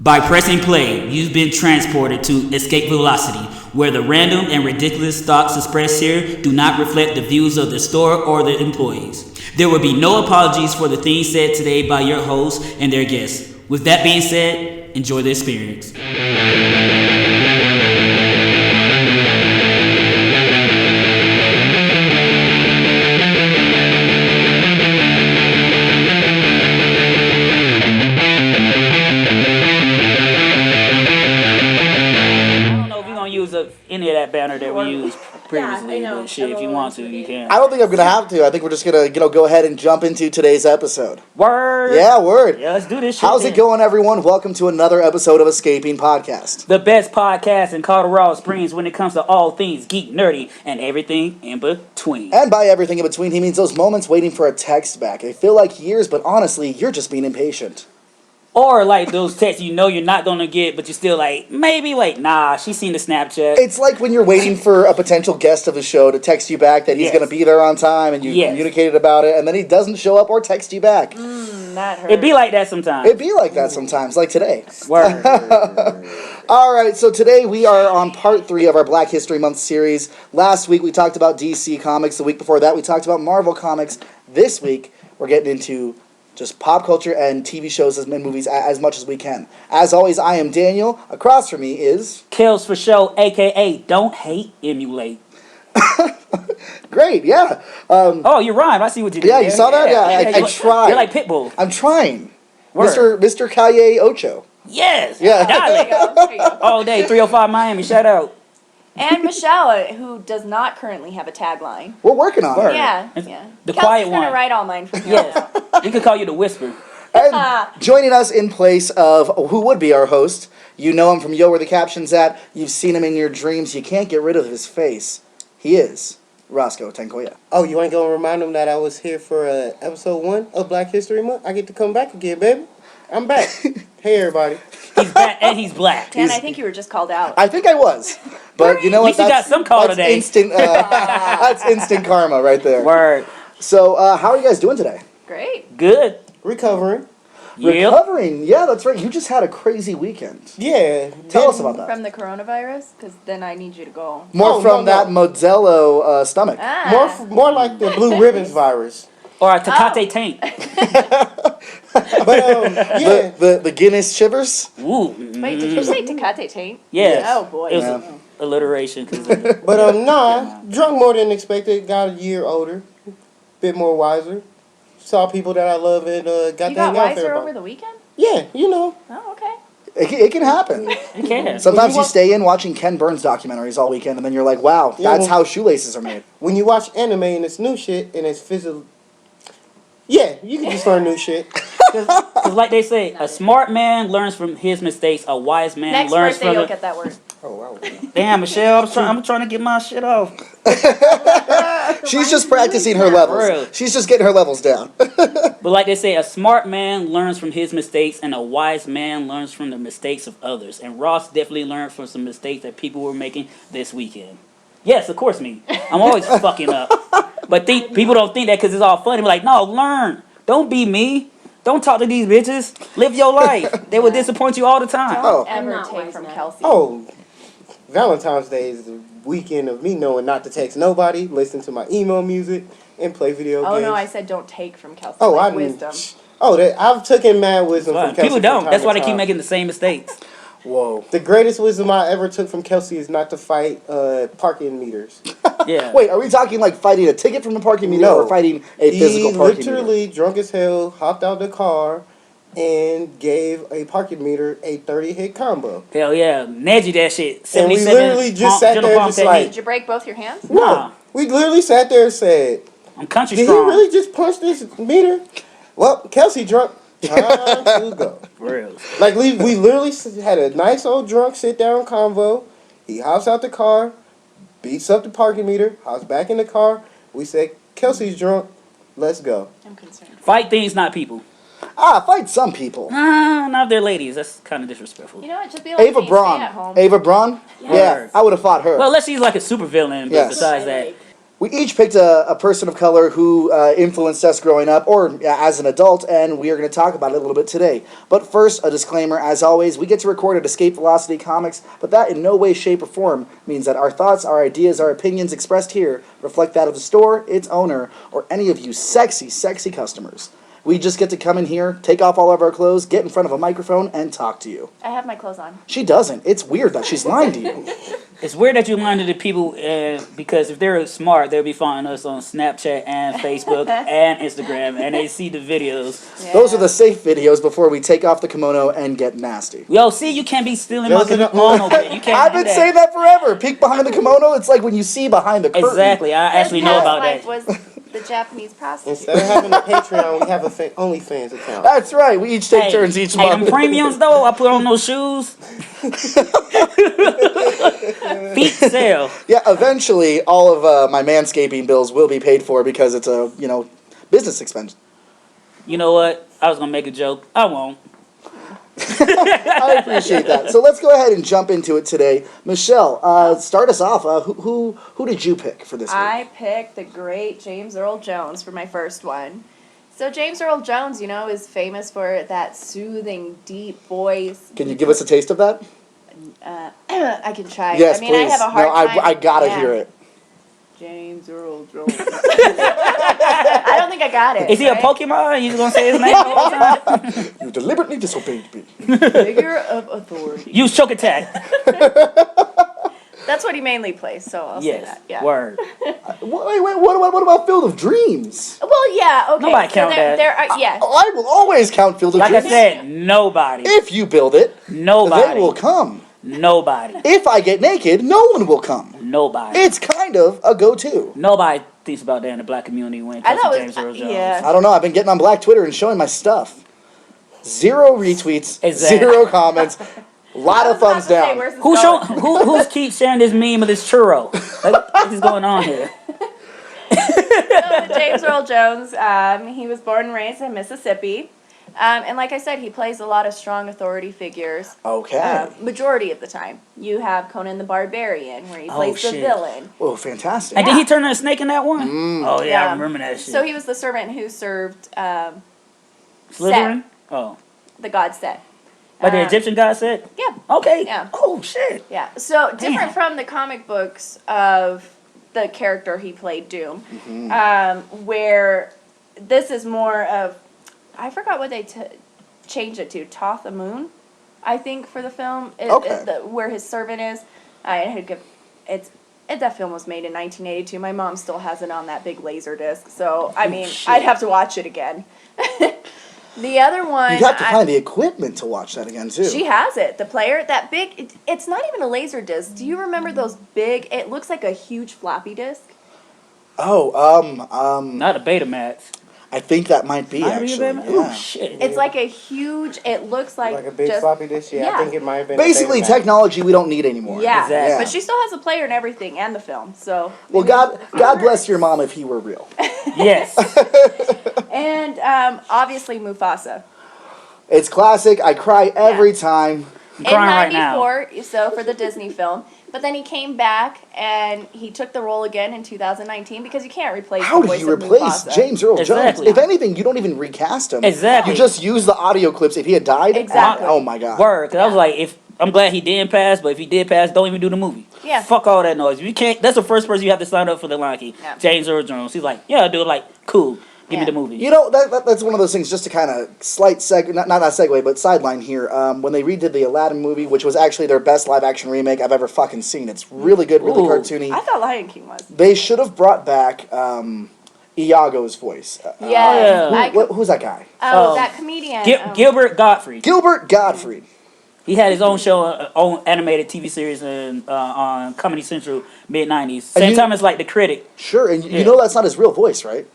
By pressing play, you've been transported to escape velocity, where the random and ridiculous thoughts expressed here do not reflect the views of the store or the employees. There will be no apologies for the things said today by your hosts and their guests. With that being said, enjoy the experience. Any of that banner that we used previously, but shit, if you want to, you can. I don't think I'm gonna have to. I think we're just gonna, go ahead and jump into today's episode. Word. Yeah, word. Yeah, let's do this shit. How's it going, everyone? Welcome to another episode of Escaping Podcast. The best podcast in Colorado Springs when it comes to all things geek, nerdy, and everything in between. And by everything in between, he means those moments waiting for a text back. They feel like years, but honestly, you're just being impatient. Or like those texts you know you're not gonna get, but you're still like, maybe, like, nah, she's seen the Snapchat. It's like when you're waiting for a potential guest of the show to text you back that he's gonna be there on time, and you communicated about it, and then he doesn't show up or text you back. That hurts. It'd be like that sometimes. Like today. Word. All right, so today we are on part 3 of our Black History Month series. Last week we talked about DC Comics. The week before that we talked about Marvel Comics. This week we're getting into just pop culture and TV shows and movies as much as we can. As always, I am Daniel. Across from me is... Kills for Show, a.k.a. Don't Hate, Emulate. Great, yeah. Oh, you rhymed. I see what you did. Yeah, you saw that? Yeah, I tried. You're like Pitbull. I'm trying. Word. Mr. Calle Ocho. Yes. Yeah. There you go. All day, 305 Miami. Shout out. And Michelle, who does not currently have a tagline. We're working on it. Yeah. The Kelsey's quiet one. gonna write all mine for you. Yes. We could call you the Whisper. And joining us in place of who would be our host, you know him from Yo Where the Caption's At, you've seen him in your dreams, you can't get rid of his face. He is Roscoe Tenkoya. Oh, you ain't gonna remind him that I was here for episode 1 of Black History Month? I get to come back again, baby. I'm back. Hey, everybody. He's back and he's black. Dan, I think you were just called out. I think I was. But you know what? At least you got some call today. That's instant karma right there. Word. So, how are you guys doing today? Great. Good. Recovering. Yep. Recovering? Yeah, that's right. You just had a crazy weekend. Yeah. Tell us about that. From the coronavirus? Because then I need you to go. More from that Modelo stomach. More like the blue ribbons virus. Or a Tecate Tank. But, yeah. The Guinness shivers? Ooh. Wait, did you say Tecate Taint? Yes. Oh, boy. It was alliteration. But, nah, drunk more than expected. Got a year older. Bit more wiser. Saw people that I love and got You to hang got out there. wiser over the weekend? Yeah, you know. Oh, okay. It can happen. It can. Sometimes you stay in watching Ken Burns documentaries all weekend, and then you're like, wow, that's how shoelaces are made. When you watch anime and it's new shit and it's physical... Yeah, you can just learn new shit. Because like they say, a smart man learns from his mistakes. A wise man Next learns birthday, from you'll get that word. Oh, wow. Damn, Michelle, I'm trying to get my shit off. She's just practicing her levels. She's just getting her levels down. But like they say, a smart man learns from his mistakes, and a wise man learns from the mistakes of others. And Ross definitely learned from some mistakes that people were making this weekend. Yes, of course me. I'm always fucking up. But people don't think that because it's all funny. But like, no, learn. Don't be me. Don't talk to these bitches. Live your life. They will disappoint you all the time. Don't ever take from Kelsey. Oh, Valentine's Day is the weekend of me knowing not to text nobody, listen to my emo music, and play video games. Oh, no, I said don't take from Kelsey. Oh, like I wisdom. I've taken mad wisdom from Kelsey. People don't. That's why they keep time. making the same mistakes. Whoa. The greatest wisdom I ever took from Kelsey is not to fight parking meters. Yeah. Wait, are we talking like fighting a ticket from the parking meter or fighting a physical parking meter? He literally, drunk as hell, hopped out the car and gave a parking meter a 30-hit combo. Hell yeah. Neji that shit. 77 And we literally just sat there just like... Did you break both your hands? Nah. We literally sat there and said... I'm country Did strong. he really just punch this meter? Well, Kelsey drunk. Time to go. Real. Like, we literally had a nice old drunk sit-down convo. He hops out the car, beats up the parking meter, hops back in the car. We said, Kelsey's drunk. Let's go. I'm concerned. Fight things, not people. Fight some people. Not if they're ladies. That's kind of disrespectful. You know what? Just be like Ava me, Braun. stay at home. Ava Braun? Yeah, I would have fought her. Well, unless she's like a super villain, but Yes. besides that. We each picked a person of color who influenced us growing up or as an adult, and we are going to talk about it a little bit today. But first, a disclaimer, as always, we get to record at Escape Velocity Comics, but that in no way, shape, or form means that our thoughts, our ideas, our opinions expressed here reflect that of the store, its owner, or any of you sexy, sexy customers. We just get to come in here, take off all of our clothes, get in front of a microphone, and talk to you. I have my clothes on. She doesn't. It's weird that she's lying to you. It's weird that you lying to the people because if they're smart, they'll be following us on Snapchat and Facebook and Instagram, and they see the videos. Yeah. Those are the safe videos before we take off the kimono and get nasty. Yo, see, you can't be stealing my Those are the- kimono. Man. You can't. I've do been saying that forever. Peek behind the kimono. It's like when you see behind the curtain. Exactly. I actually know about Life that. was the Japanese prostitute. Instead of having a Patreon, we have a OnlyFans account. That's right. We each take turns each Hey, month. them premiums though, I put on those shoes. Feet sale. Yeah, eventually all of my manscaping bills will be paid for because it's a, business expense. You know what? I was gonna make a joke. I won't. I appreciate that. So let's go ahead and jump into it today. Michelle, start us off. Who did you pick for this week? I picked the great James Earl Jones for my first one. So James Earl Jones, is famous for that soothing, deep voice. Can you give us a taste of that? I can try. Yes, I mean, please. I have a hard time. I gotta Yeah. hear it. James Earl Jones. I don't think I got it. Is he a right? Pokemon? You gonna say his name all the time? You deliberately disobeyed me. Figure of authority. Use choke attack. That's what he mainly plays, so I'll say that. Yeah. Word. Wait, what about Field of Dreams? Well, yeah, okay. Nobody so count that. there are, yeah. I will always count Field of Like I Dreams. said, nobody. If you build it, Nobody. they will come. Nobody. If I get naked, no one will come. Nobody. It's kind of a go-to. Nobody thinks about that in the black community when it I comes thought to it James was- Earl Jones. yeah. I don't know. I've been getting on Black Twitter and showing my stuff. 0 retweets, Exactly. 0 comments, lot of thumbs down. Who keeps sharing this meme of this churro? Like, what is going on here? So, James Earl Jones, he was born and raised in Mississippi. And like I said, he plays a lot of strong authority figures. Okay. Majority of the time. You have Conan the Barbarian, where he Oh, plays the shit. villain. Oh, fantastic. And did he turn into a snake in that one? Oh yeah, I Yeah. remember that shit. So he was the servant who served Slytherin? Set, Oh. the god Set. Like the Um, Egyptian god said? Yeah. Okay. Yeah. Oh shit. Yeah. So different Damn. from the comic books of the character he played, Doom, where this is more of, I forgot what they changed it to, Toth the Moon, I think, for the film. Okay. Where his servant is. That film was made in 1982. My mom still has it on that big laser disc. So I mean, shit. I'd have to watch it again. The other one, You have to find the equipment to watch that again, too. she has it. The player, that big, it's not even a laser disc. Do you remember those big, it looks like a huge floppy disk? Not a Betamax. I think that might be, Might be a actually. Betamax? Yeah. Oh shit. It's like a huge, it looks like Like a big just, floppy disk? Yeah, yeah. I think it might have been. Basically, a Betamax. technology we don't need anymore. Yeah, Exactly. but she still has a player and everything, and the film, so. Well, God bless your mom if he were real. Yes. And obviously Mufasa. It's classic. I cry every time. I'm crying right In now. 94, so for the Disney film. But then he came back and he took the role again in 2019 because you can't replace How the do voice you of replace Mufasa. James Earl Exactly. Jones? If anything, you don't even recast him. Exactly. You just use the audio clips. If he had died, Exactly. oh my God. Word. Cause I was like, I'm glad he didn't pass, but if he did pass, don't even do the movie. Yeah. Fuck all that noise. You can't. That's the first person you have to sign up for the Lion King. Yeah. James Earl Jones. He's like, yeah, I'll do it. Like, cool. Give me Yeah. the movie. You know, that's one of those things, just to kind of slight not segue, but sideline here. When they redid the Aladdin movie, which was actually their best live-action remake I've ever fucking seen. It's really good, really Ooh. cartoony. I thought Lion King was. They should have brought back Iago's voice. Yeah. Who's that guy? Oh, that comedian. Gilbert Gottfried. Gilbert Gottfried. He had his own show, own animated TV series on Comedy Central mid '90s. Same time as like The Critic. Sure, and you Yeah. know that's not his real voice, right?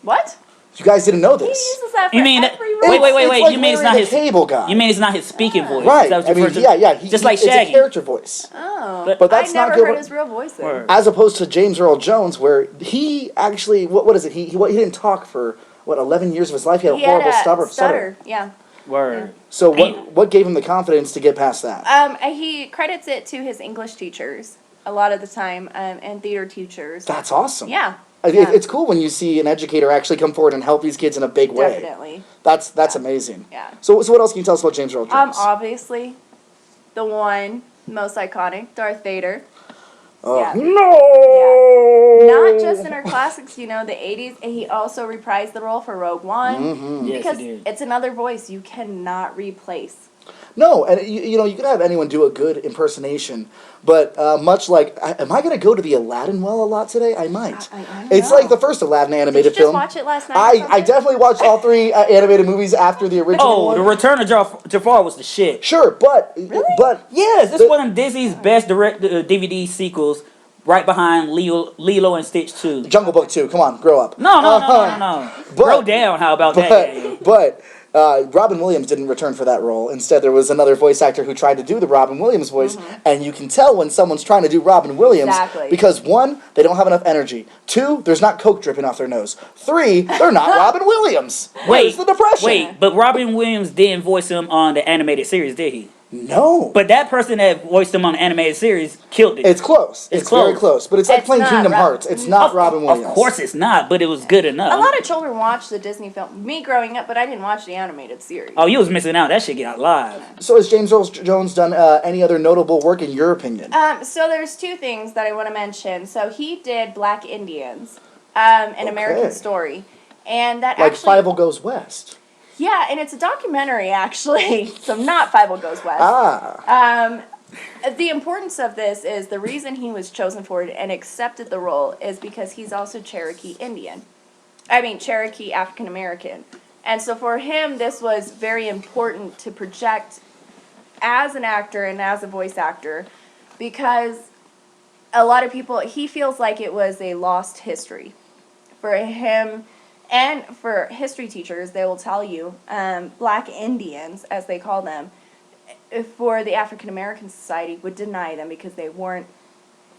What? You guys didn't know He this. uses that for You mean every wait, role. wait. It's like You mean it's Larry not the his Cable Guy? You mean it's not his speaking voice? Right. Is that what I you mean, refer to? yeah. Just like it's Shaggy. a character voice. Oh. But that's I not never Gilbert- heard his real voice then. Word. As opposed to James Earl Jones, where he actually, what is it? He didn't talk for 11 years of his life. He had a He horrible had a stutter. Yeah. Word. So what gave him the confidence to get past that? He credits it to his English teachers. a lot of the time, and theater teachers. That's awesome. Yeah. It's cool when you see an educator actually come forward and help these kids in a big way. Definitely. That's amazing. Yeah. So what else can you tell us about James Earl Jones? Obviously, the one most iconic, Darth Vader. Oh, Yeah. no! Not just in our classics, the 80s. He also reprised the role for Rogue One. Mm-hmm. Yes, Because he did. it's another voice you cannot replace. No, and you could have anyone do a good impersonation, but much like, am I going to go to the Aladdin well a lot today? I might. I don't It's know. like the first Aladdin Did you animated just film. watch it last night? Or I something? definitely watched all 3 animated movies after the original Oh, one. The Return of Jafar was the shit. Sure, but Yes, this The- is one of Disney's best direct DVD sequels, right behind Lilo and Stitch 2. Jungle Book 2. Come on, grow up. No. Grow down. How about that? But Robin Williams didn't return for that role. Instead, there was another voice actor who tried to do the Robin Williams voice, and you can tell when someone's trying to do Robin Williams Exactly. because 1, they don't have enough energy. 2, there's not coke dripping off their nose. 3, they're not Robin Williams. Where's the depression? Wait, but Robin Williams didn't voice him on the animated series, did he? No. But that person that voiced him on the animated series killed it. It's close. It's very close. close. But it's like It's playing not Kingdom Robin- Hearts. It's not Robin Williams. Of course it's not, but it was good enough. A lot of children watch the Disney film. Me growing up, but I didn't watch the animated series. Oh, you was missing out. That shit got live. So has James Earl Jones done any other notable work in your opinion? So there's 2 things that I want to mention. So he did Black Indians, an American Story, and that Like actually Fievel Goes West. Yeah, and it's a documentary actually. So not Fievel Goes West. The importance of this is the reason he was chosen for it and accepted the role is because he's also Cherokee Indian. Cherokee African American. And so for him, this was very important to project as an actor and as a voice actor because a lot of people, he feels like it was a lost history. For him, and for history teachers, they will tell you, Black Indians, as they call them, for the African American Society, would deny them because they weren't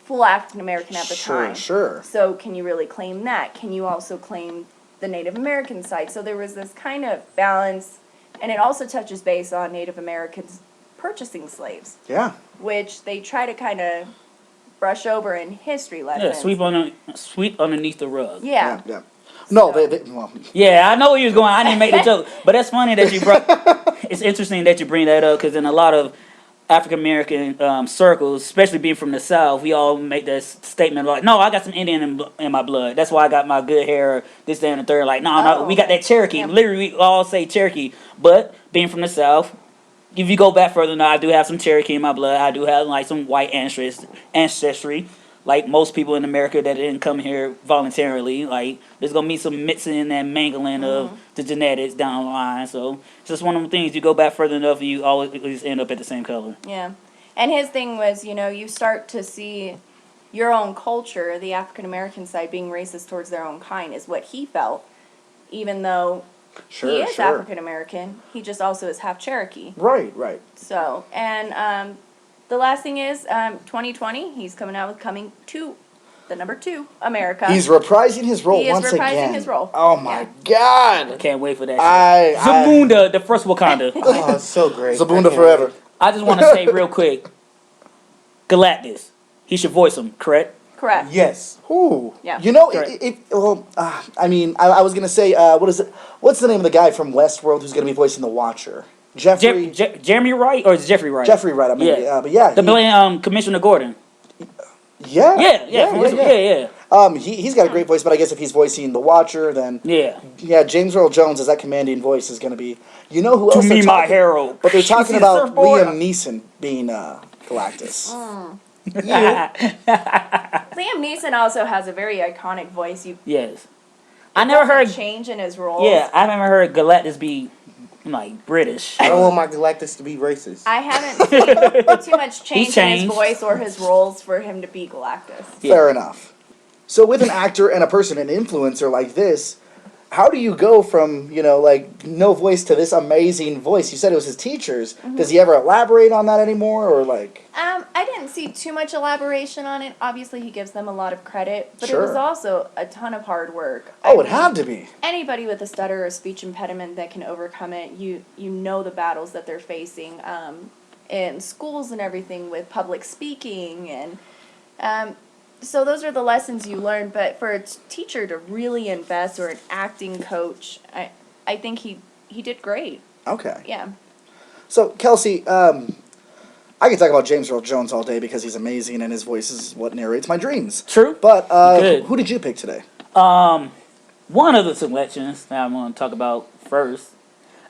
full African American at the time. Sure. So can you really claim that? Can you also claim the Native American side? So there was this kind of balance, and it also touches base on Native Americans purchasing slaves, Yeah. which they try to kind of brush over in history lessons. Yeah, sweep underneath the rug. Yeah. No, So- well, Yeah, I know where you was going. I didn't make the joke, but that's funny that you brought. It's interesting that you bring that up because in a lot of African American circles, especially being from the South, we all make that statement like, "No, I got some Indian in my blood. That's why I got my good hair." This, that, and the third. Like, no, we got that Cherokee. Yeah. Literally, we all say Cherokee. But being from the South, if you go back further, now I do have some Cherokee in my blood. I do have like some white ancestry. Like most people in America that didn't come here voluntarily, like there's gonna be some mixing and mangling of the genetics down the line. So it's just one of the things. You go back further enough, you always end up at the same color. Yeah. And his thing was, you start to see your own culture, the African American side, being racist towards their own kind, is what he felt. Even though he is African American, he just also is half Cherokee. Right. So, and the last thing is, 2020, he's coming out with Coming to the number 2, America. He's reprising his role He is once reprising again. his role. Oh my I God! can't wait for that. I- Zamunda, the first Wakanda. Oh, it's so great. I Zabunda can't forever. wait. I just want to say real quick, Galactus. He should voice him, correct? Correct. Yes. Ooh. Yeah. Correct. I was gonna say, what is it? What's the name of the guy from Westworld who's gonna be voicing the Watcher? Jeffrey. Jeremy Wright or is it Jeffrey Wright? Jeffrey Wright. I mean, Yeah. but yeah. The Commissioner Gordon. Yeah. Yeah. He's got a great voice, but I guess if he's voicing the Watcher, then Yeah. James Earl Jones as that commanding voice is gonna be. You know who To else? me, they're my talking- hero. But they're You talking see the about surfboard? Liam Neeson being Galactus. Liam Neeson also has a very iconic voice. Yes. I never heard. change in his roles. Yeah, I never heard Galactus be like British. I don't want my Galactus to be racist. I haven't seen too much change in his changed. voice or his roles for him to be Galactus. Yeah. Fair enough. So with an actor and a person, an influencer like this, how do you go from, no voice to this amazing voice? You said it was his teachers. Does he ever elaborate on that anymore, or like? I didn't see too much elaboration on it. Obviously, he gives them a lot of credit, but it Sure. was also a ton of hard work. Oh, it had to be. Anybody with a stutter or speech impediment that can overcome it, you know the battles that they're facing in schools and everything with public speaking and So those are the lessons you learn, but for a teacher to really invest, or an acting coach, I think he did great. Okay. Yeah. So, Kelsey, I can talk about James Earl Jones all day because he's amazing and his voice is what narrates my dreams. True. But Good. who did you pick today? One of the selections that I'm going to talk about first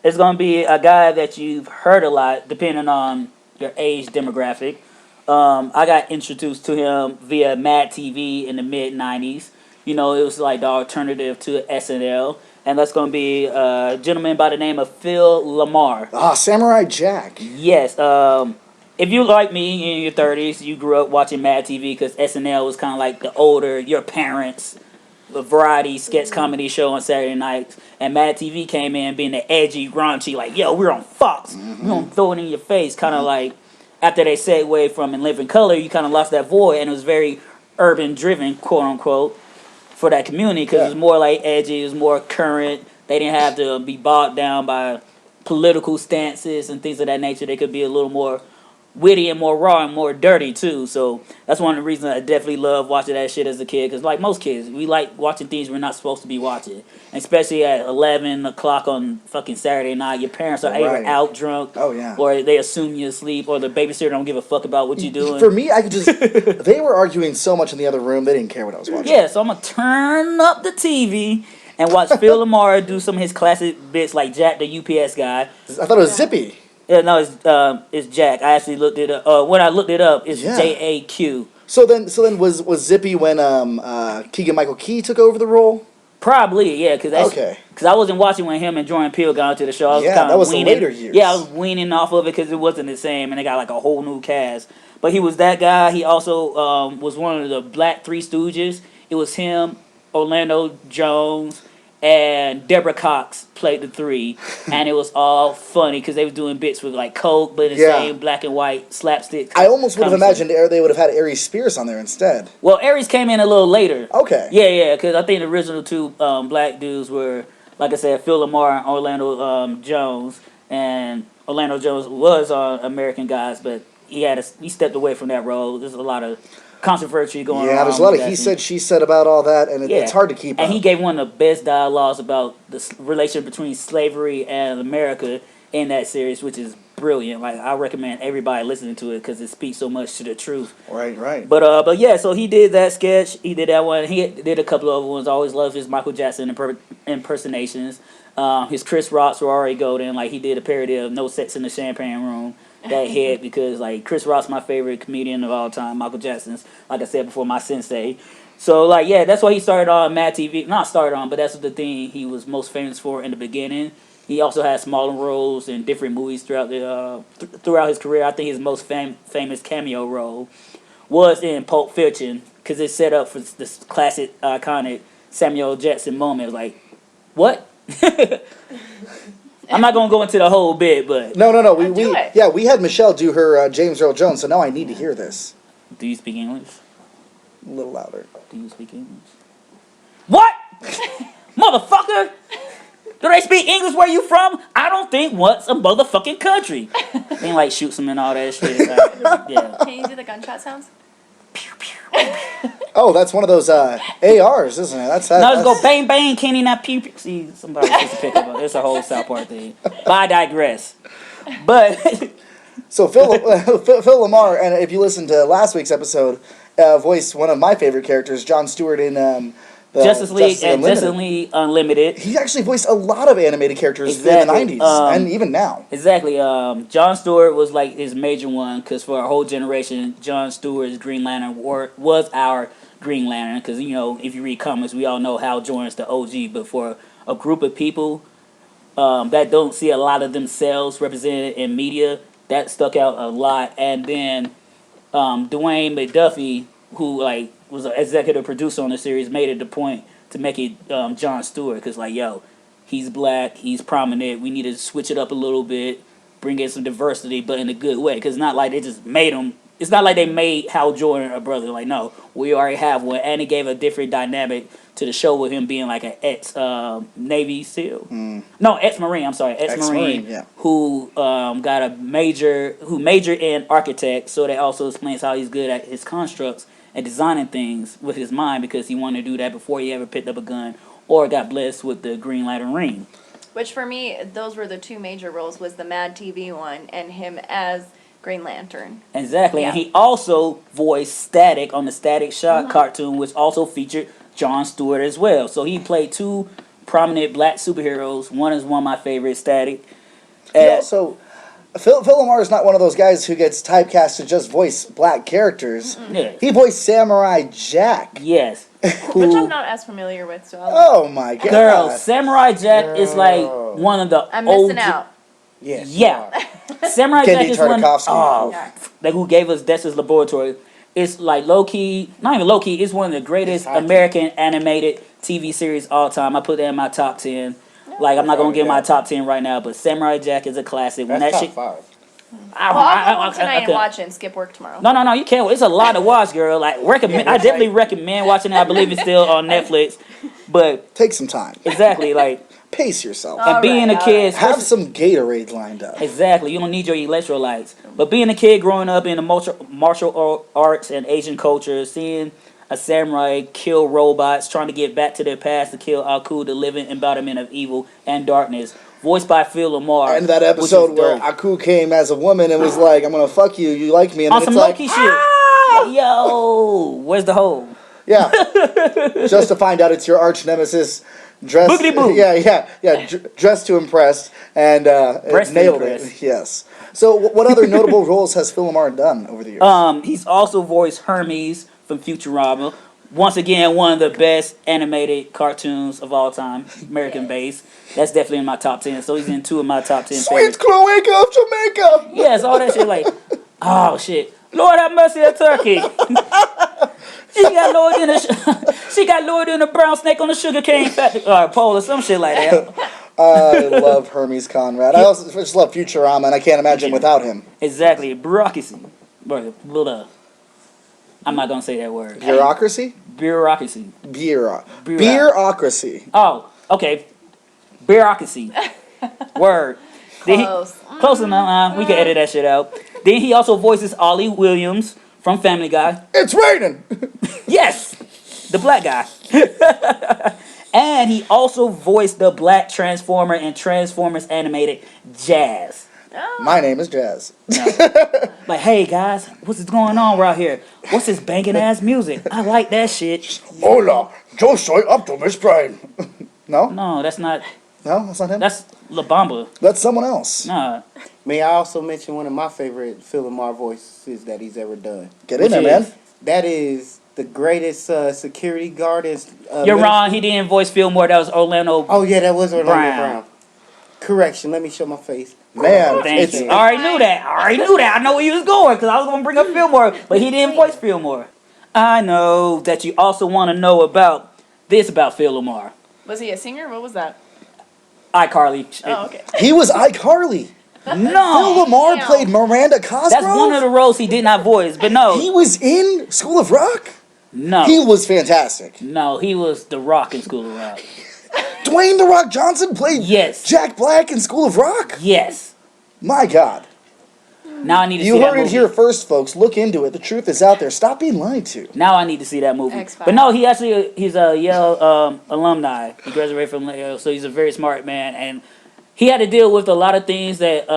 is going to be a guy that you've heard a lot, depending on your age demographic. I got introduced to him via Mad TV in the mid '90s. You know, it was like the alternative to SNL, and that's going to be a gentleman by the name of Phil Lamar. Ah, Samurai Jack. Yes. If you like me in your 30s, you grew up watching Mad TV because SNL was kind of like the older, your parents' variety sketch comedy show on Saturday nights. And Mad TV came in being the edgy, raunchy, like, yo, we're on Fox. We're going to throw it in your face. Kind of like after they segued from In Living Color, you kind of lost that void. And it was very urban driven, quote unquote, for that community because it was more like edgy, it was more current. They didn't have to be bogged down by political stances and things of that nature. They could be a little more witty and more raw and more dirty too. So that's one of the reasons I definitely love watching that shit as a kid. Because like most kids, we like watching things we're not supposed to be watching, and especially at 11 o'clock on fucking Saturday night. Your parents are either out drunk, or they assume you're asleep, or the babysitter don't give a fuck about what you're doing. For me, I could just. They were arguing so much in the other room, they didn't care what I was watching. Yeah, so I'm gonna turn up the TV and watch Phil Lamar do some of his classic bits like Jack the UPS guy. I thought it was Zippy. Yeah, no, it's Jack. I actually looked it up. When I looked it up, it's JAQ. So then was Zippy when Keegan Michael Key took over the role? Probably, yeah, because I wasn't watching when him and Jordan Peele got into the show. I was that was the later years. Yeah, I was weaning off of it because it wasn't the same, and they got like a whole new cast. But he was that guy. He also was one of the Black Three Stooges. It was him, Orlando Jones, and Deborah Cox played the three, and it was all funny because they were doing bits with like Coke, but the same black and white slapstick. I almost would have imagined they would have had Aries Spears on there instead. Well, Aries came in a little later. Okay. Yeah, because I think the original two black dudes were, like I said, Phil Lamar and Orlando Jones, and Orlando Jones was on American Gods, but he stepped away from that role. There's a lot of controversy going on. Yeah, there's a lot of he said, she said about all that, and it's hard to keep up. And he gave one of the best dialogues about the relation between slavery and America in that series, which is brilliant. Like, I recommend everybody listening to it because it speaks so much to the truth. Right. But yeah, so he did that sketch. He did that one. He did a couple of other ones. I always loved his Michael Jackson impersonations. His Chris Rocks were already golden. Like, he did a parody of No Sex in the Champagne Room. That hit because like Chris Rock's my favorite comedian of all time. Michael Jackson's, like I said before, my sensei. So like that's why he started on Mad TV. Not started on, but that's the thing he was most famous for in the beginning. He also had smaller roles in different movies throughout his career. I think his most famous cameo role was in Pulp Fiction because it set up for this classic iconic Samuel Jackson moment. It was like, what? I'm not gonna go into the whole bit, but no. We had Michelle do her James Earl Jones, so now I need to hear this. Do you speak English? A little louder. Do you speak English? What, motherfucker? Do they speak English where you from? I don't think what's a motherfucking country. They like shoots them and all that shit. Yeah. Can you do the gunshot sounds? Oh, that's one of those ARs, isn't it? That's let's go bang bang, Kenny, not pew pew. See, somebody supposed to pick up. It's a whole South Park thing. But I digress. But so Phil Lamar, and if you listen to last week's episode, voiced one of my favorite characters, Jon Stewart in Justice League and Justice League Unlimited. He actually voiced a lot of animated characters in the 90s and even now. Exactly. Jon Stewart was like his major one because for a whole generation, Jon Stewart's Green Lantern was our Green Lantern because, you know, if you read comics, we all know Hal Jordan's the OG, but for a group of people that don't see a lot of themselves represented in media, that stuck out a lot. And then Dwayne McDuffie, who like was an executive producer on the series, made it the point to make it Jon Stewart because like, yo, he's black, he's prominent, we need to switch it up a little bit, bring in some diversity, but in a good way, because it's not like they just made him. It's not like they made Hal Jordan a brother. Like, no, we already have one, and it gave a different dynamic to the show with him being like an ex-Navy SEAL. No, ex-Marine. I'm sorry, ex-Marine. Yeah. Who majored in architect, so that also explains how he's good at his constructs and designing things with his mind because he wanted to do that before he ever picked up a gun or got blessed with the Green Lantern ring. Which for me, those were the two major roles, was the Mad TV one and him as Green Lantern. Exactly, Yeah. and he also voiced Static on the Static Shock cartoon, which also featured Jon Stewart as well. So he played two prominent black superheroes. One is one of my favorites, Static. He also, Phil Lamar is not one of those guys who gets typecast to just voice black characters. Yes. He voiced Samurai Jack. Yes. Which I'm not as familiar with, so Oh my god. Girl, Samurai Jack is like one of the I'm OG missing out. Yes. Yeah. Samurai Kendi Jack is one Tartakovsky. Yeah. like who gave us Dexter's Laboratory. It's like low key, not even low key. It's one of the greatest It's hot. American animated TV series all time. I put that in my top 10. Like I'm not gonna give my top 10 right now, but Samurai Jack is a classic. When That's that top shit, 5. Well, I'll go home tonight and could- watch it and skip work tomorrow. No, you can't. It's a lot to watch, girl. Like recommend. I definitely recommend watching it. I believe it's still on Netflix. But Take some time. exactly, like Pace yourself. Oh. and being a Alright, kid, Have some Gatorade lined up. exactly. You don't need your electrolytes. But being a kid growing up in the martial arts and Asian culture, seeing a samurai kill robots, trying to get back to their past to kill Aku, the living embodiment of evil and darkness, voiced by Phil Lamar. And that which episode is where dope. Aku came as a woman and was like, I'm gonna fuck you, you like me, and On then some it's like, Loki shit. Like, yo, where's the hole? yeah. Just to find out it's your arch nemesis dressed Boogity boo. yeah, dressed to impress and Breast to nailed impress. it. Yes. So what other notable roles has Phil Lamar done over the years? He's also voiced Hermes from Futurama. Once again, one of the best animated cartoons of all time, American based. That's definitely in my top 10. So he's in 2 of my top 10 Sweet favorites. cloaca of Jamaica. Yes, all that shit like, oh shit. Lord have mercy on Turkey. She got lowered in a brown snake on the sugar cane pole or some shit like that. I love Hermes Conrad. I also just love Futurama, and I can't imagine without him. Exactly, bureaucracy. I'm not gonna say that word. Bureaucracy? Bureaucracy. Bureaucracy. Oh, okay. Bureaucracy. Word. Then he- Close. close enough. We can edit that shit out. Then he also voices Ollie Williams from Family Guy. It's raining. Yes, the black guy. And he also voiced the black Transformer in Transformers animated Jazz. My name is Jazz. Like, hey guys, what's going on right here? What's this banging ass music? I like that shit. Hola, yo soy Optimus Prime. No? No, that's not. No, that's not him. That's La Bamba. That's someone else. Nah. May I also mention one of my favorite Phil Lamar voices that he's ever done? Get in there, man. That is the greatest security guard. You're wrong. He didn't voice Fillmore. That was Orlando. Oh yeah, that was Orlando Brown. Brown. Correction. Let me show my face. Man, Thank it's you. I already knew that. I know where he was going because I was going to bring up Fillmore, but he didn't voice Fillmore. I know that you also want to know about this about Phil Lamar. Was he a singer? What was that? iCarly. Oh, okay. he was iCarly. Phil No. Lamar Damn. played Miranda Cosgrove. That's one of the roles he did not voice, but no. He was in School of Rock. No. He was fantastic. No, he was The Rock in School of Rock. Dwayne The Rock Johnson played Yes. Jack Black in School of Rock. Yes. My God. Now I need to You see that heard it movie. here first, folks. Look into it. The truth is out there. Stop being lied to. Now I need to see that movie. X-Files. But no, he's a Yale alumni. He graduated from Yale, so he's a very smart man, and he had to deal with a lot of things that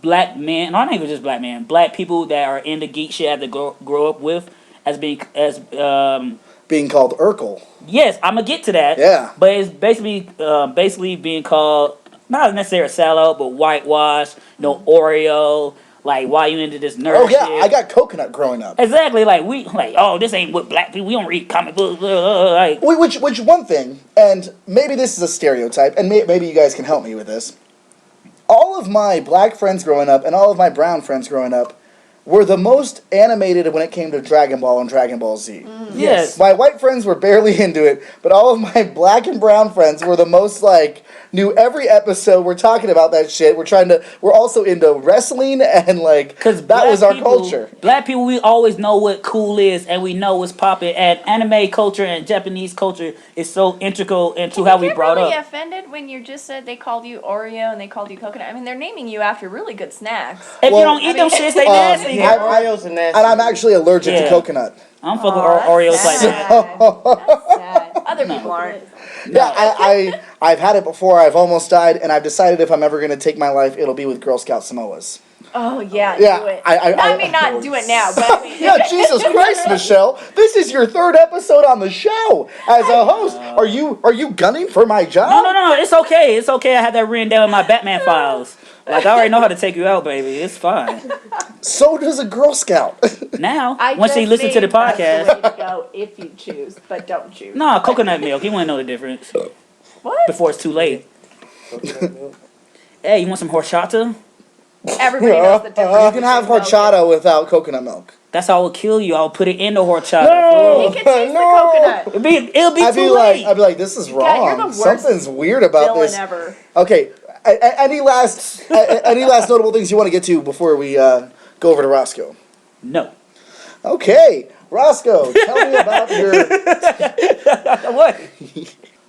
black men, not even just black men, black people that are into geek shit have to grow up with being Being called Urkel. yes, I'm gonna get to that. Yeah. But it's basically being called not necessarily a sellout, but whitewash. No Oreo. Like, why you into this nerd Oh yeah, shit? I got coconut growing up. Exactly, oh, this ain't what black people, we don't read comic books, like. Which one thing, and maybe this is a stereotype, and maybe you guys can help me with this. All of my black friends growing up and all of my brown friends growing up were the most animated when it came to Dragon Ball and Dragon Ball Z. Yes. My white friends were barely into it, but all of my black and brown friends were the most knew every episode. We're talking about that shit. We're also into wrestling and Because that was our culture. Black people, we always know what cool is, and we know what's popping. And anime culture and Japanese culture is so integral into how we brought really up. offended when you just said they called you Oreo and they called you coconut. I mean, they're naming you after really good snacks. If Well, you don't eat them shits, they nasty. Yeah, Oreos and nasty. And I'm actually allergic to Yeah. coconut. I don't fuck with Aw, Oreos that's like sad. that. That's sad. Other No. people aren't. Yeah, I've had it before. I've almost died, and I've decided if I'm ever going to take my life, it'll be with Girl Scout Samoas. Oh yeah, Yeah, do it. I mean, not do it now, but I mean, Yeah, Jesus Christ, Michelle! This is your third episode on the show as a host. Are you gunning for my job? No. It's okay. It's okay. I had that written down in my Batman files. Like, I already know how to take you out, baby. It's fine. So does a Girl Scout. Now, I once she just listens to the think that's podcast. the way to go if you choose, but don't choose. No, coconut milk. You want to know the difference What? before it's too late. Hey, you want some horchata? Everybody knows the difference. You can have horchata without coconut milk. That's how I'll kill you. I'll put it in the horchata. No. He can taste No. the coconut. It'll be I'd too be late. like, this is wrong. God, you're the worst Something's weird about Villain this. ever. Okay, any last notable things you want to get to before we go over to Roscoe? No. Okay, Roscoe, tell me about your What?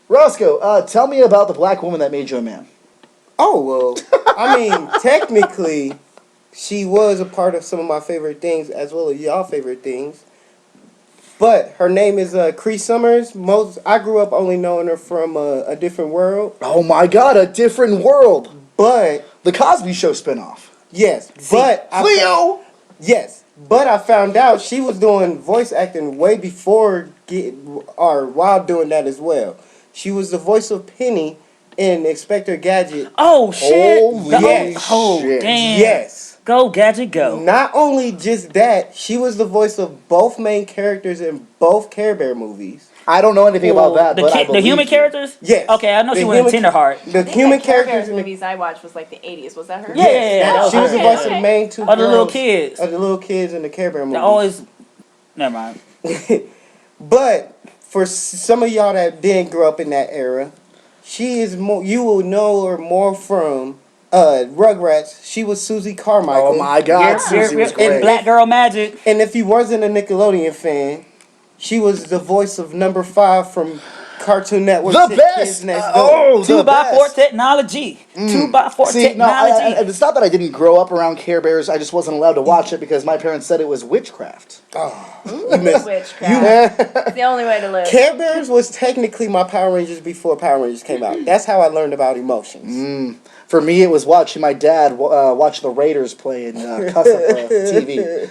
Roscoe. Tell me about the black woman that made you a man. Oh, well, I mean, technically, she was a part of some of my favorite things as well as y'all favorite things. But her name is Cree Summers. I grew up only knowing her from A Different World. Oh my God, a different world. But, The Cosby Show spinoff. yes, Leo. Yes, but I found out she was doing voice acting way before while doing that as well. She was the voice of Penny in Inspector Gadget. Oh, shit. Holy Oh, shit. damn. Yes. Go, Gadget, go. Not only just that, she was the voice of both main characters in both Care Bear movies. I don't know anything about that, the, but I the believe human you. characters? Yes. Okay, I know The she was in human- Tenderheart. The I think human the Care characters Bears in the movies I watched was like the 80s. Was that her? Yeah, that was she was the her. voice Okay. of main two Of the little girls- kids. Of the little kids in the Care Bear movies. They always. Never mind. But for some of y'all that didn't grow up in that era, she is more. You will know her more from Rugrats. She was Susie Carmichael. Oh my God, Susie was great. And Black Girl Magic. And if you wasn't a Nickelodeon fan, she was the voice of number 5 from Cartoon Network. The Kids best. Next Door. Oh, the 2x4 best. technology. 2x4 See, no, technology. it's not that I didn't grow up around Care Bears. I just wasn't allowed to watch it because my parents said it was witchcraft. You missed. Witchcraft. It's the only way to live. Care Bears was technically my Power Rangers before Power Rangers came out. That's how I learned about emotions. For me, it was watching my dad watch the Raiders play in cuss up TV.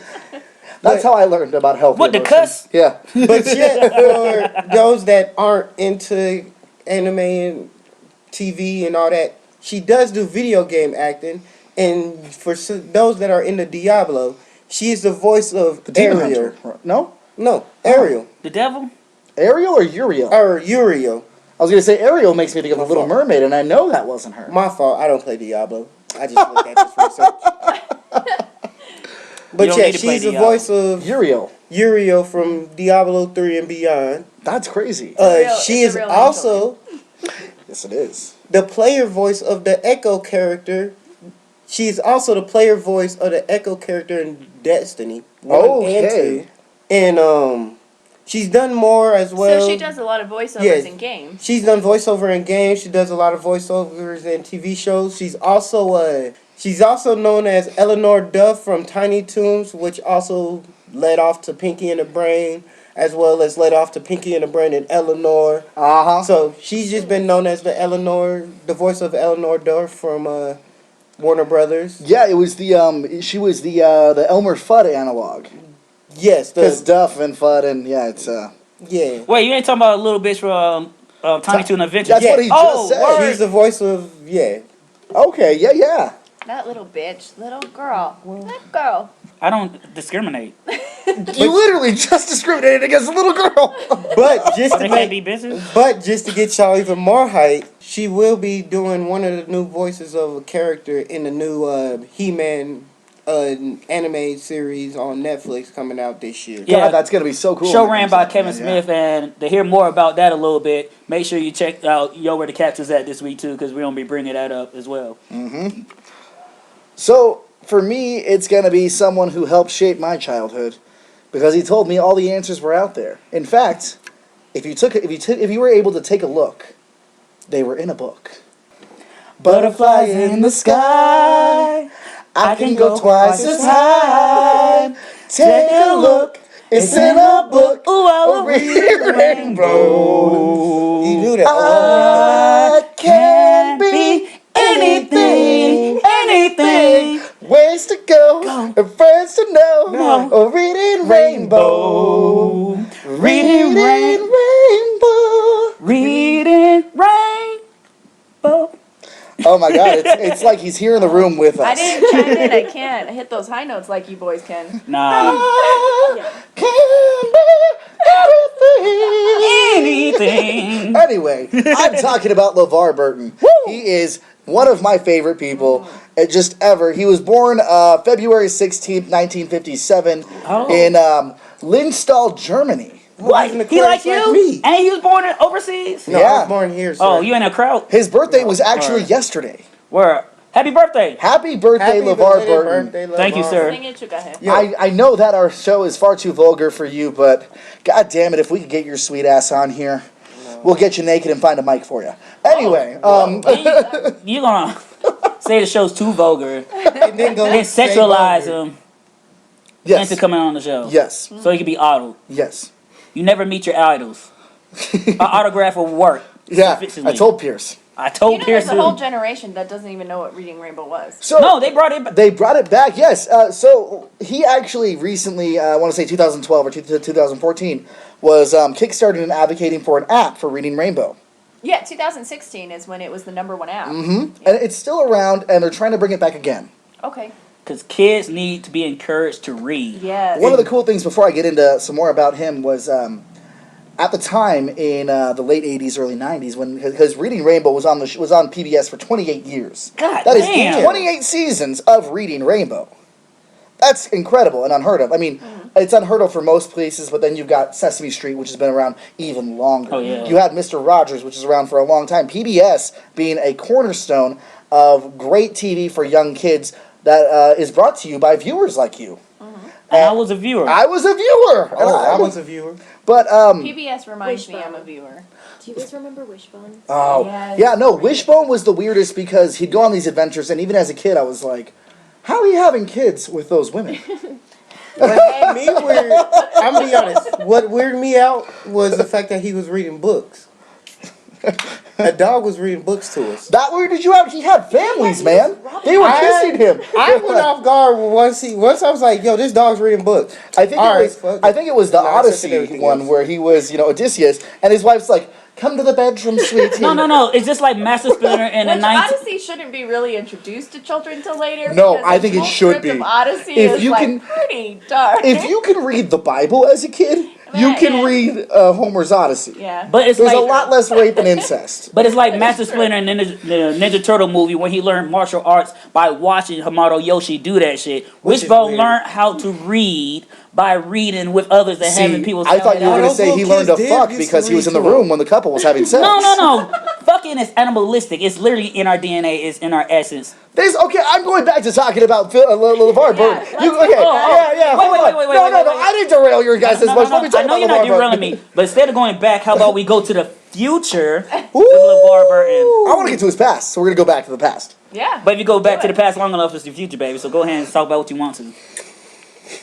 That's how I learned about healthy What, the emotions. cuss? Yeah. But yet, for those that aren't into anime and TV and all that, she does do video game acting. And for those that are into Diablo, she is the voice of The Demon Ariel. Hunter. No? No, Ariel. The devil? Ariel or Uriel? Or Uriel. I was going to say Ariel makes me think of the My Little fault. Mermaid, and I know that wasn't her. My fault. I don't play Diablo. I just look at this research. But You don't yeah, need to play she's the Diablo. voice of Uriel. Uriel from Diablo 3 and beyond. That's crazy. She it's is a real also Yes, it is. the player voice of the Echo character. She's also the player voice of the Echo character in Destiny 1 and Okay. 2. And she's done more as well. So she does a lot of voiceovers Yes. in games. She's done voiceover in games. She does a lot of voiceovers in TV shows. She's also known as Eleanor Duff from Tiny Toons, which also led off to Pinky and the Brain, as well as led off to Pinky and the Brain and Eleanor. Uh-huh. So she's just been known as the voice of Eleanor Duff from Warner Brothers. Yeah, it was she was the Elmer Fudd analog. Yes, Because Duff and Fudd and, yeah, it's, yeah. Wait, you ain't talking about a little bitch from Tiny Toon Adventures? That's what he just said. word. She's the voice of Okay, yeah. That little bitch, little girl, that girl. I don't discriminate. You literally just discriminated against a little girl. But just to They can't be bitches. But just to get y'all even more hype, she will be doing one of the new voices of a character in the new He-Man anime series on Netflix coming out this year. Yeah. God, that's going to be so cool. Show when it ran comes by out. Kevin Yeah, Smith, and to hear more about that a little bit, make sure you check out Yo Where the Cats Is At this week too, because we're gonna be bringing that up as well. So, for me, it's going to be someone who helped shape my childhood because he told me all the answers were out there. In fact, if you were able to take a look, they were in a book. Butterflies in the sky, I can go twice as high. Take a look, It's in a book. Ooh, I A will read reading the rainbow. You knew that. I can be anything, anything. Ways to go, and friends to know. No. A reading rainbow. Reading rain, rainbow. reading rainbow. Oh my God! It's like he's here in the room with us. I didn't chime in. I can't hit those high notes like you boys can. Nah. I can be Anything. Anyway, I'm talking about LeVar Burton. He is one of my favorite people, just ever. He was born February 16th, 1957, in Linstal, Germany. What? He's an He like Aquarius you? like me. And he was born overseas? No, I Yeah. was born here, sir. Oh, you in a crowd? His birthday was actually yesterday. Where? Happy birthday. Happy birthday, Happy LeVar belated Burton. birthday, Thank you, LeVar. sir. Sing it, you go ahead. Yo. I know that our show is far too vulgar for you, but god damn it, if we could get your sweet ass on here, we'll get you naked and find a mic for you. Anyway, You gonna say the show's too vulgar, And then go then say sexualize vulgar. him yes, into coming on the show. yes, So he can be idol. yes. You never meet your idols. An autograph will work. Yeah, I sufficiently. told Pierce. I told You know, there's Pearson. a whole generation that doesn't even know what Reading Rainbow was. So No, they brought it back. They brought it back, yes. So he actually recently, I want to say 2012 or 2014, was kickstarting and advocating for an app for Reading Rainbow. Yeah, 2016 is when it was the #1 app. And it's still around, and they're trying to bring it back again. Okay. Because kids need to be encouraged to read. Yes. One of the cool things, before I get into some more about him, was at the time in the late 80s, early 90s, when because Reading Rainbow was on PBS for 28 years. God That is damn. 28 seasons of Reading Rainbow. That's incredible and unheard of. I mean, it's unheard of for most places, but then you've got Sesame Street, which has been around even longer. Oh, yeah. You had Mr. Rogers, which is around for a long time. PBS being a cornerstone of great TV for young kids that is brought to you by viewers like you. And I was a viewer. I was a viewer. Oh, I was a viewer. But PBS reminds me I'm a viewer. Do you guys remember Wishbone? oh Yes. yeah, no, Wishbone was the weirdest because he'd go on these adventures, and even as a kid, I was like, "How are you having kids with those women?" What had me weird, I'm gonna be honest. What weirded me out was the fact that he was reading books. A dog was reading books to us. That weirded you out? He had families, man. They were kissing him. I went off guard once I was like, yo, this dog's reading books. I think All it right, was. fuck I think it was the No, I accepted Odyssey everything one else. where he was, Odysseus, and his wife's like, "Come to the bedroom, sweetie." No. It's just like Master Splinter in the Which 19... Odyssey shouldn't be really introduced to children until later. No, because I the think it full should script be. Of Odyssey If is you like can- pretty dark. If you can read the Bible as a kid, you can read Homer's Odyssey. yeah. But it's There's like... a lot less rape and incest. But it's like Master Splinter in the Ninja Turtle movie when he learned martial arts by watching Hamato Yoshi do that shit. Which is Wishbone weird. learned how to read by reading with others and having people I thought sound you were it going out. to say he Those learned to little kids fuck did used because to he was in read the to room him. when the couple was having sex. No. Fucking is animalistic. It's literally in our DNA. It's in our essence. Okay, I'm going back to talking about LeVar Burton. let's You, go okay, back. yeah. Wait, hold wait, on. wait, No, wait. I didn't derail your guys as much. Let me talk I know about you're not LeVar Burton. derailing me, but instead of going back, how about we go to the future with Ooh. LeVar Burton? I want to get to his past, so we're going to go back to the past. Yeah. But if you go back Do to it. the past long enough, it's the future, baby. So go ahead and talk about what you want to.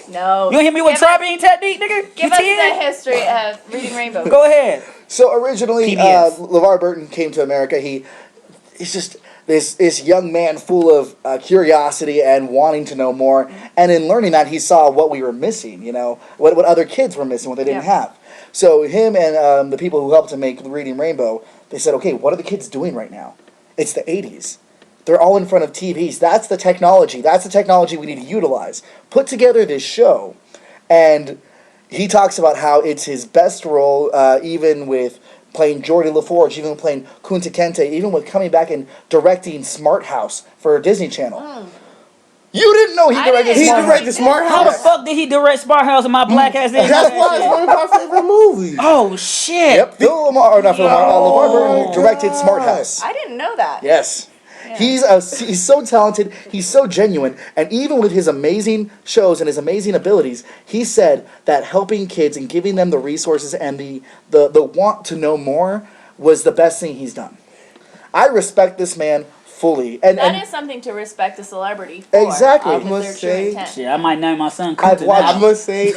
No. You don't hit me with Give tri-beam technique, nigga? Give You us ten? the history of Reading Rainbow. Go ahead. So originally, PBS. LeVar Burton came to America. He's just this young man full of curiosity and wanting to know more. And in learning that, he saw what we were missing, what other kids were missing, what they didn't have. So him and the people who helped to make Reading Rainbow, they said, okay, what are the kids doing right now? It's the 80s. They're all in front of TVs. That's the technology. That's the technology we need to utilize. Put together this show. And he talks about how it's his best role, even with playing Geordie LaForge, even playing Kunta Kinte, even with coming back and directing Smart House for Disney Channel. You didn't know he I directed didn't. He Smart House? directed Smart How the House. fuck did he direct Smart House and my black ass didn't know That's that why it's shit? one of my favorite movies. Oh shit! Yep, Phil Lamar, or not Phil Lamar, LeVar Burton Oh, directed God. Smart House. I didn't know that. Yes. Yeah. He's so talented, he's so genuine, and even with his amazing shows and his amazing abilities, he said that helping kids and giving them the resources and the want to know more was the best thing he's done. I respect this man fully. And That is something to respect a celebrity for. Exactly. Because I their must true say- intent. Shit, I might name my son I've Kunta watched- I now. must say,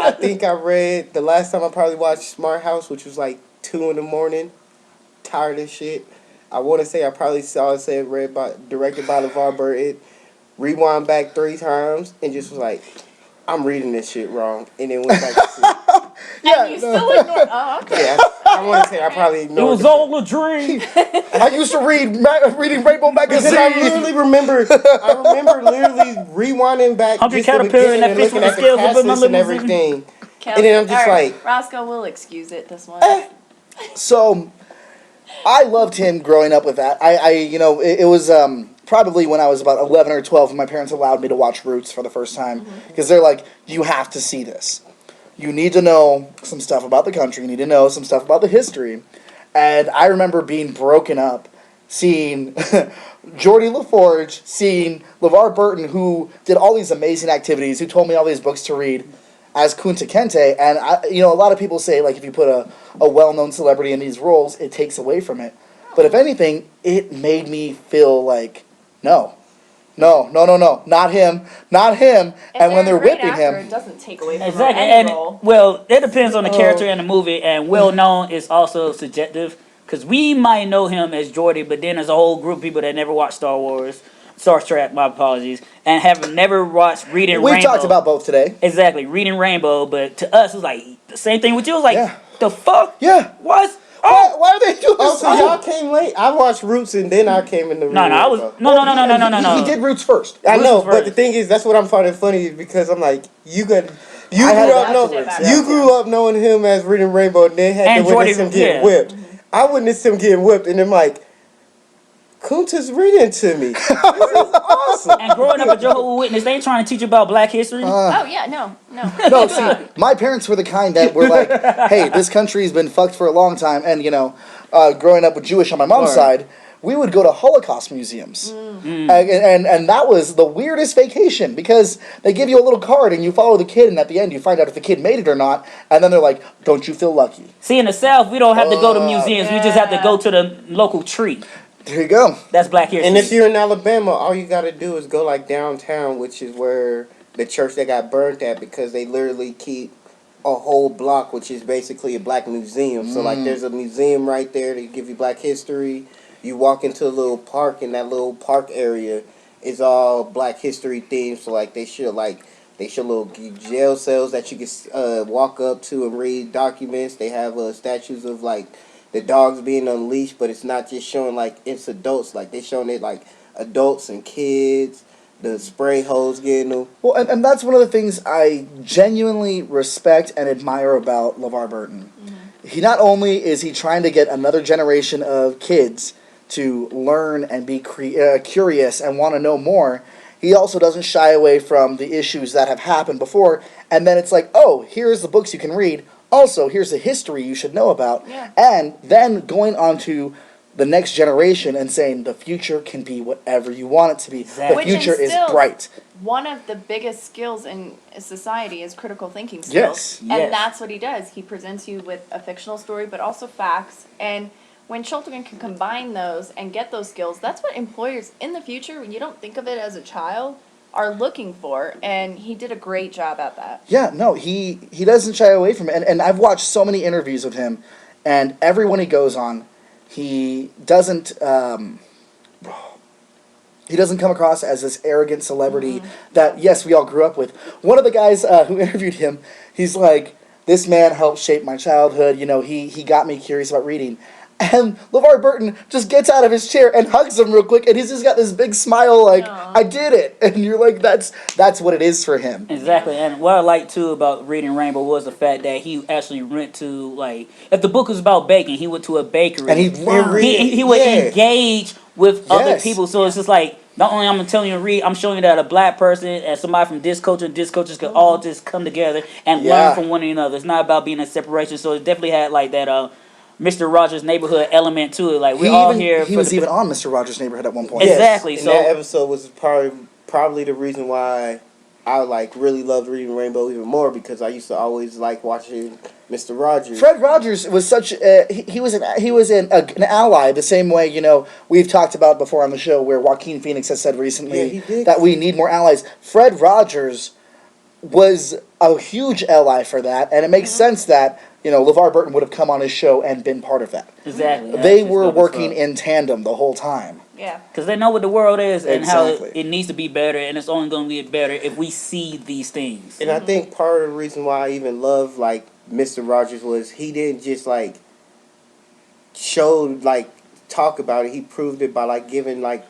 I think I read the last time I probably watched Smart House, which was like 2 in the morning. Tired of shit. I want to say I probably saw it said directed by LeVar Burton. Rewind back 3 times and just was like, I'm reading this shit wrong, and then went back to sleep. And you still ignore. Oh, okay. Yeah, I want to say I probably It ignored was the all a dream. I used to reading Rainbow because magazine. I literally remember, literally rewinding back Hungry just the Caterpillar and beginning that and fish looking with at the the scales cast up in my list and limousine. everything. Kelsey, And then I'm just alright, like, Roscoe will excuse it this one. So, I loved him growing up with that. It was probably when I was about 11 or 12 when my parents allowed me to watch Roots for the first time. Because they're like, you have to see this. You need to know some stuff about the country. You need to know some stuff about the history. And I remember being broken up, seeing Geordie LaForge, seeing LeVar Burton, who did all these amazing activities, who told me all these books to read, as Kunta Kinte. And a lot of people say, like, if you put a well-known celebrity in these roles, it takes away from it. But if anything, it made me feel like, no, not him. And when they're whipping actor, him, it doesn't take away from Exactly, any and role. well, it depends on the character in the movie, and well known is also subjective. Because we might know him as Jordy, but then there's a whole group of people that never watched Star Trek. My apologies, and have never watched Reading we've Rainbow. talked about both today. Exactly, Reading Rainbow, but to us it's like the same thing with you. It was like, Yeah. the fuck? Yeah. What? Why are they doing oh, this? so y'all came late? I watched Roots and then I came in the No, I was no. He did Roots first. I know, Roots but the first. thing is, that's what I'm finding funny is because I'm like, you I had grew it up afterwards, you yeah. grew up knowing him as Reading Rainbow, and then had And to witness Jordy, him getting yeah. whipped. I witnessed him getting whipped, and I'm like, Kunta's reading to me. This is awesome. And growing up a Jehovah's Witness, they ain't trying to teach you about Black history. Oh yeah, no. No, see, my parents were the kind that were like, hey, this country's been fucked for a long time. And, growing up with Jewish on my mom's Right. side, we would go to Holocaust museums. And that was the weirdest vacation because they give you a little card and you follow the kid, and at the end you find out if the kid made it or not. And then they're like, don't you feel lucky? See, in the South, we don't have to go to museums. We just have to go to the local tree. There you go. That's Black history. And if you're in Alabama, all you gotta do is go like downtown, which is where the church that got burnt at, because they literally keep a whole block, which is basically a black museum. So like, there's a museum right there to give you Black history. You walk into a little park, and that little park area is all Black history themed. So like, they show little jail cells that you can walk up to and read documents. They have statues of like the dogs being unleashed, but it's not just showing like it's adults. Like, they showing it like adults and kids. The spray hose getting them. Well, and that's one of the things I genuinely respect and admire about LeVar Burton. He not only is he trying to get another generation of kids to learn and be curious and want to know more, he also doesn't shy away from the issues that have happened before. And then it's like, oh, here's the books you can read. Also, here's the history you should know about. Yeah. And then going on to the next generation and saying the future can be whatever you want it to be. Exactly. The Which future is instills bright. One of the biggest skills in society is critical thinking skills. Yes. And Yes. that's what he does. He presents you with a fictional story, but also facts. And when children can combine those and get those skills, that's what employers in the future, when you don't think of it as a child, are looking for. And he did a great job at that. Yeah, no, he doesn't shy away from it. And I've watched so many interviews with him, and everyone he goes on, he doesn't come across as this arrogant celebrity that, yes, we all grew up with. One of the guys who interviewed him, he's like, this man helped shape my childhood. He got me curious about reading. And LeVar Burton just gets out of his chair and hugs him real quick, and he's just got this big smile like, Aww. I did it. And you're like, that's what it is for him. Exactly, and what I like too about Reading Rainbow was the fact that he actually went to, like, if the book was about baking, he went to a bakery And he learned. He would engage with other Yes. people. So it's just like, not only I'm telling you to read, I'm showing you that a Black person and somebody from this culture and this culture could all just come together and Yeah. learn from one another. It's not about being a separation. So it definitely had like that Mr. Rogers' Neighborhood element to it. Like, we're all here. He was even on Mr. Rogers' Neighborhood at one point. Yes. Exactly, And so- that episode was probably the reason why I like really loved Reading Rainbow even more, because I used to always like watching Mr. Rogers. Fred Rogers was such he was an ally, the same way we've talked about before on the show, where Joaquin Phoenix has said recently Yeah, he did. that we need more allies. Fred Rogers was a huge ally for that, and it makes sense that LeVar Burton would have come on his show and been part of that. Exactly. They were working in tandem the whole time. Yeah. Because they know what the world is and Exactly. how it needs to be better, and it's only going to get better if we see these things. And I think part of the reason why I even love like Mr. Rogers was he didn't just like talk about it. He proved it by like giving like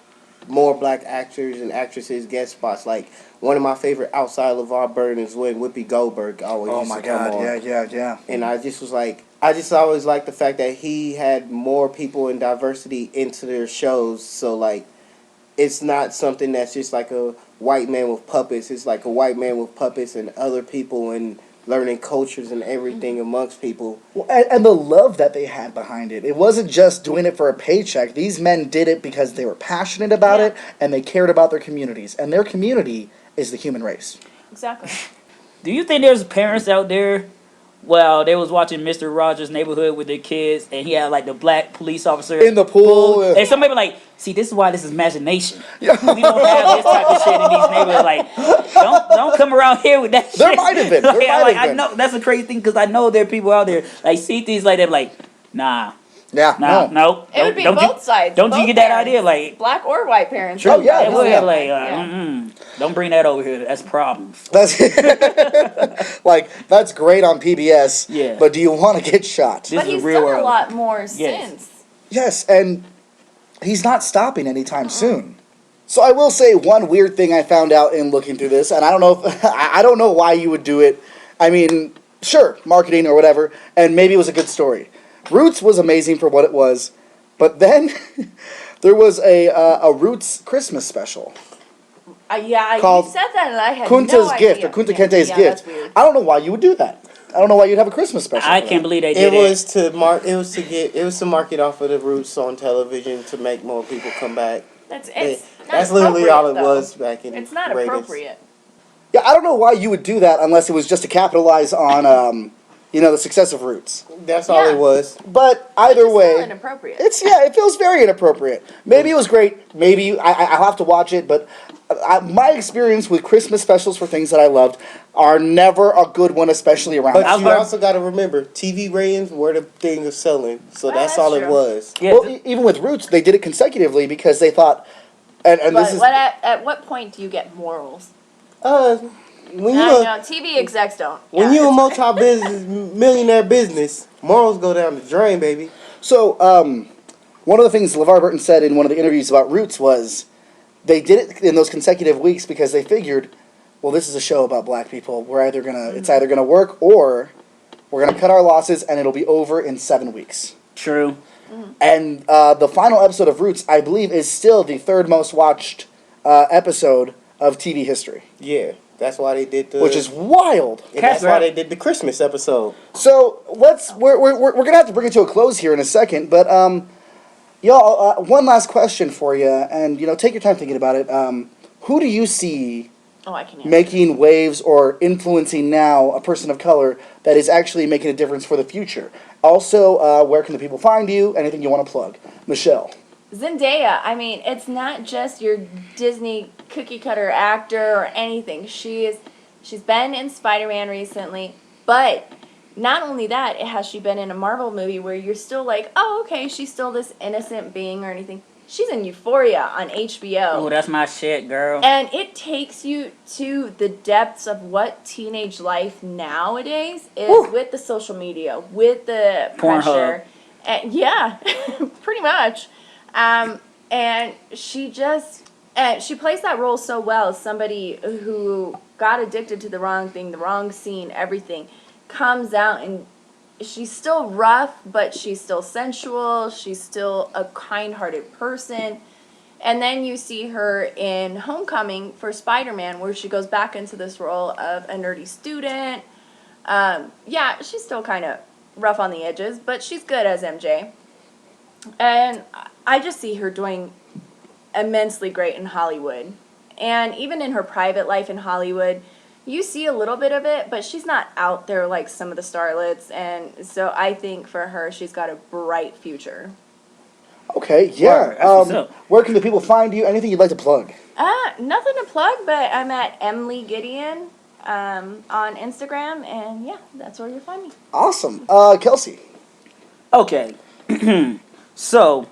more black actors and actresses guest spots. Like one of my favorite outside LeVar Burton is when Whoopi Goldberg always Oh used my to come God! on. Yeah. And I just was like, I just always liked the fact that he had more people and diversity into their shows. So like, it's not something that's just like a white man with puppets. It's like a white man with puppets and other people and learning cultures and everything amongst people. Well, and the love that they had behind it. It wasn't just doing it for a paycheck. These men did it because they were passionate about it and they cared about their communities. And their community is the human race. Exactly. Do you think there's parents out there, well, they was watching Mr. Rogers' Neighborhood with their kids, and he had like the black police officer In the pool. and somebody be like, see, this is why this is imagination. We don't have this type of shit in these neighborhoods. Like, don't come around here with that shit. There might have been. I know that's a crazy thing because I know there are people out there like see things like that, like, no. It would be both sides. Don't both you get that parents, idea? Like, black or white parents. Sure, yeah, it would like, Yeah. don't bring that over here. That's problems. That's that's great on PBS. Yeah. But do you want to get shot? This But is he's the real done world. a lot more since. Yes, and he's not stopping anytime soon. So I will say one weird thing I found out in looking through this, and I don't know if, I don't know why you would do it. I mean, sure, marketing or whatever, and maybe it was a good story. Roots was amazing for what it was, but then there was a Roots Christmas special Yeah, called you said that and I had Kunta's no idea. Gift or Kunta Kente's Yeah, Gift. that's weird. I don't know why you would do that. I don't know why you'd have a Christmas special. I for can't that. believe they did It was to market off of the Roots on television to make more people come back. That's That's literally all it though. was back in. It's not ratings. appropriate. Yeah, I don't know why you would do that unless it was just to capitalize on the success of Roots. That's all Yeah. it was. But either It's way, still inappropriate. it feels very inappropriate. Maybe it was great. Maybe I'll have to watch it. But my experience with Christmas specials for things that I loved are never a good one, especially around. But that you time. also got to remember, TV ratings were the thing of selling. So Well, that's that's all it true. was. Yeah, Well, even with Roots, they did it consecutively because they thought, and But this is at what point do you get morals? When I you know TV execs don't. when Yeah, you a it's- multi-business millionaire business, morals go down the drain, baby. so. One of the things LeVar Burton said in one of the interviews about Roots was they did it in those consecutive weeks because they figured, well, this is a show about black people. It's either gonna work or we're gonna cut our losses and it'll be over in 7 weeks. true. And the final episode of Roots, I believe, is still the third most watched episode of TV history, Yeah, that's why they did the. which is wild. and that's why they did the Christmas episode. So we're gonna have to bring it to a close here in a second, but y'all, one last question for you, and take your time thinking about it. Who do you see Oh, I can answer. making waves or influencing now a person of color that is actually making a difference for the future? Also, where can the people find you? Anything you want to plug, Michelle? Zendaya, I mean, it's not just your Disney cookie cutter actor or anything. She's been in Spider-Man recently, but not only that, she been in a Marvel movie where you're still like, oh, okay, she's still this innocent being or anything. She's in Euphoria on HBO. Oh, that's my shit, girl. And it takes you to the depths of what teenage life nowadays is with the social media, with the pressure. And yeah, pretty much. And she plays that role so well. Somebody who got addicted to the wrong thing, the wrong scene, everything, comes out and she's still rough, but she's still sensual. She's still a kind-hearted person. And then you see her in Homecoming for Spider-Man, where she goes back into this role of a nerdy student. Yeah, she's still kind of rough on the edges, but she's good as MJ. And I just see her doing immensely great in Hollywood. And even in her private life in Hollywood, you see a little bit of it, but she's not out there like some of the starlets. And so I think for her, she's got a bright future. Okay, Word, yeah. that's what's up. Where can the people find you? Anything you'd like to plug? Nothing to plug, but I'm at Emily Gideon on Instagram, and yeah, that's where you'll find me. Awesome. Kelsey. Okay. So,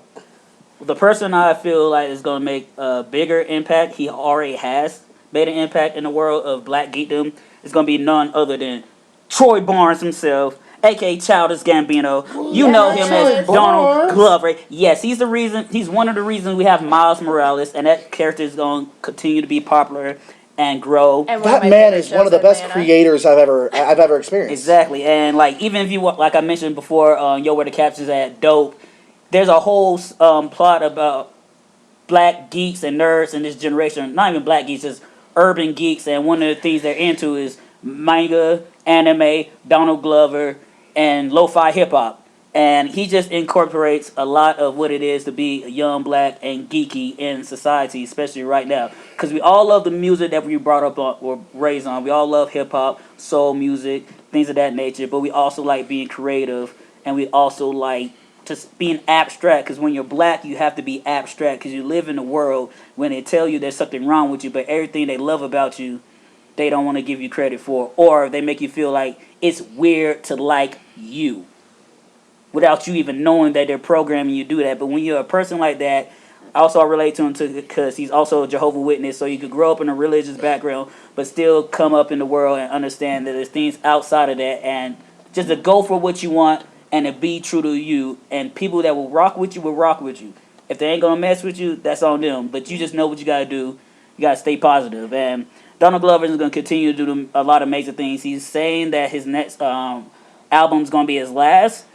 the person I feel like is going to make a bigger impact, he already has made an impact in the world of black geekdom, is going to be none other than Troy Barnes himself, aka Childish Gambino. You know him as Yes. Donald Glover. Yes, he's the reason. He's one of the reasons we have Miles Morales, and that character is going to continue to be popular and grow. And one of That my man favorite is one of shows the in best Atlanta. creators I've ever experienced. Exactly, and like even if you like I mentioned before, Yo, where the captions at dope. There's a whole plot about black geeks and nerds in this generation. Not even black geeks, just urban geeks. And one of the things they're into is manga, anime, Donald Glover, and lo-fi hip hop. And he just incorporates a lot of what it is to be a young black and geeky in society, especially right now. Because we all love the music that we brought up on or raised on. We all love hip hop, soul music, things of that nature. But we also like being creative, and we also like just being abstract, because when you're black you have to be abstract because you live in a world when they tell you there's something wrong with you, but everything they love about you they don't want to give you credit for, or they make you feel like it's weird to like you without you even knowing that they're programming you to do that. But when you're a person like that, also I relate to him too because he's also a Jehovah's Witness, so you could grow up in a religious background but still come up in the world and understand that there's things outside of that, and just to go for what you want and to be true to you, and people that will rock with you will rock with you. If they ain't gonna mess with you, that's on them. But you just know what you gotta do. You gotta stay positive. And Donald Glover is gonna continue to do a lot of amazing things. He's saying that his next album's gonna be his last,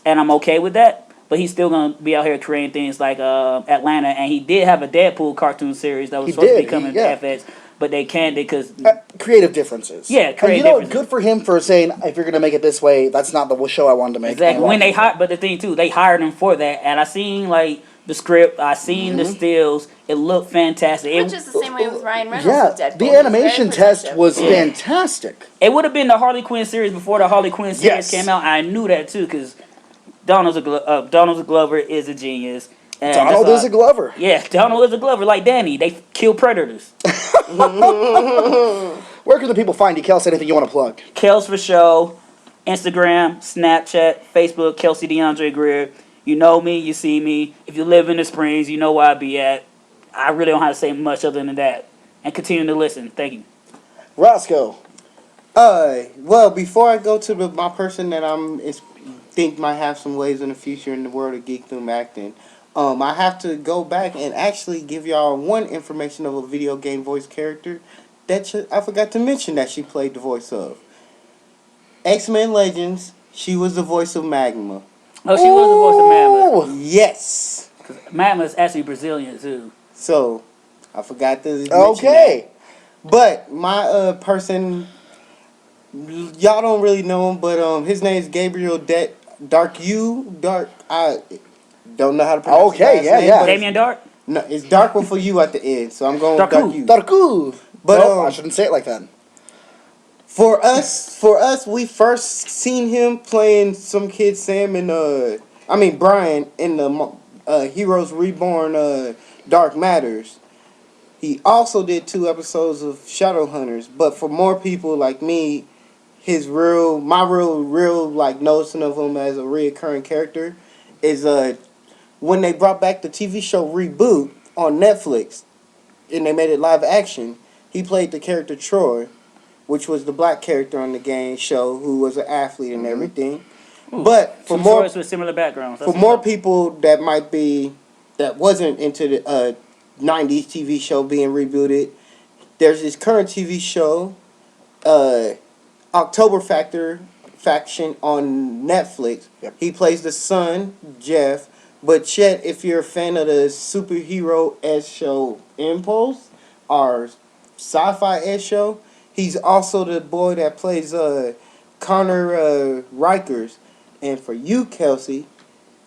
and I'm okay with that. But he's still gonna be out here creating things like Atlanta, and he did have a Deadpool cartoon series that was supposed to be coming to FX, but they can't because creative differences. Yeah, And creative you know, differences. good for him for saying, if you're gonna make it this way, that's not the show I wanted to make. Exactly. When they hired, but the thing too, they hired him for that, and I seen like the script, I seen the stills. It looked fantastic. Which is the same way with Ryan Reynolds Yeah, with Deadpool. the He's animation very test protective. was Yeah. fantastic. It would have been the Harley Quinn series before the Harley Quinn series Yes. came out. I knew that too because Donald Glover is a genius. And Donald is a Glover. Yeah, Donald is a Glover. Like Danny, they kill predators. Where can the people find you, Kelsey? Anything you want to plug? Kels for show, Instagram, Snapchat, Facebook, Kelsey DeAndre Greer. You know me, you see me. If you live in the Springs, you know where I be at. I really don't have to say much other than that. And continue to listen. Thank you. Roscoe. Well, before I go to my person that think might have some ways in the future in the world of geekdom acting, I have to go back and actually give y'all one information of a video game voice character that I forgot to mention that she played the voice of. X-Men Legends, she was the voice of Magma. Oh, she was the voice of Magma. Yes. Magma is actually Brazilian too. So, I forgot to mention Okay. that. But my person, y'all don't really know him, but his name is Gabriel I don't know how to pronounce his last name, but Damien Dark? No, it's dark with a U at the end, so I'm going with Darku. Darku. But Nope, I shouldn't say it like that. For us, we first seen him playing some kid Sam and Brian in the Heroes Reborn Dark Matters. He also did 2 episodes of Shadowhunters, but for more people like me, my real like noticing of him as a reoccurring character is when they brought back the TV show Reboot on Netflix and they made it live action. He played the character Troy, which was the black character on the game show who was an athlete and everything. Ooh, but for more with similar backgrounds. for more people that wasn't into the 90s TV show being rebooted, there's this current TV show, October Faction on Netflix. Yep. He plays the son, Jeff. But Chet, if you're a fan of the superhero-esque show Impulse or sci-fi-esque show, he's also the boy that plays Connor Rikers. And for you, Kelsey,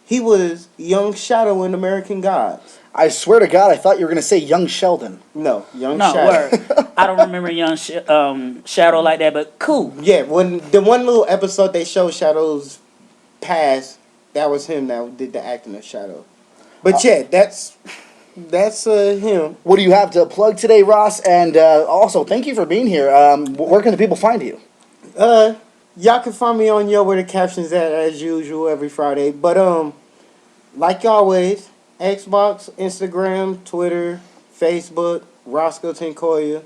he was Young Shadow in American Gods. I swear to God, I thought you were going to say Young Sheldon. No, Young No, Shadow. word. I don't remember Young Shadow like that, but cool. Yeah, when the one little episode they showed Shadow's past, that was him that did the acting of Shadow. But yeah, that's That's him. What do you have to plug today, Ross? And also, thank you for being here. Where can the people find you? Y'all can find me on Yo Where the Captions at as usual every Friday. But like always, Xbox, Instagram, Twitter, Facebook, Roscoe Tinkoya.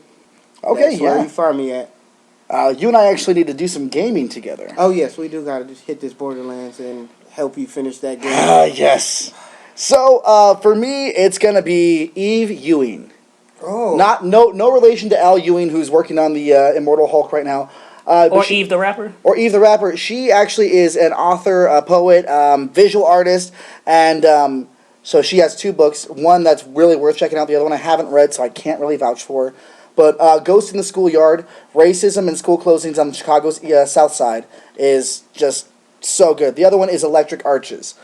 Okay, That's where you find me at. You and I actually need to do some gaming together. Oh yes, we do gotta just hit this Borderlands and help you finish that game. Yes. So for me, it's gonna be Eve Ewing. Oh. No relation to Al Ewing, who's working on the Immortal Hulk right now. Or Eve the rapper? Or Eve the rapper. She actually is an author, a poet, visual artist, and so she has 2 books. One that's really worth checking out. The other one I haven't read, so I can't really vouch for. But Ghost in the Schoolyard, Racism and School Closings on Chicago's South Side is just so good. The other one is Electric Arches.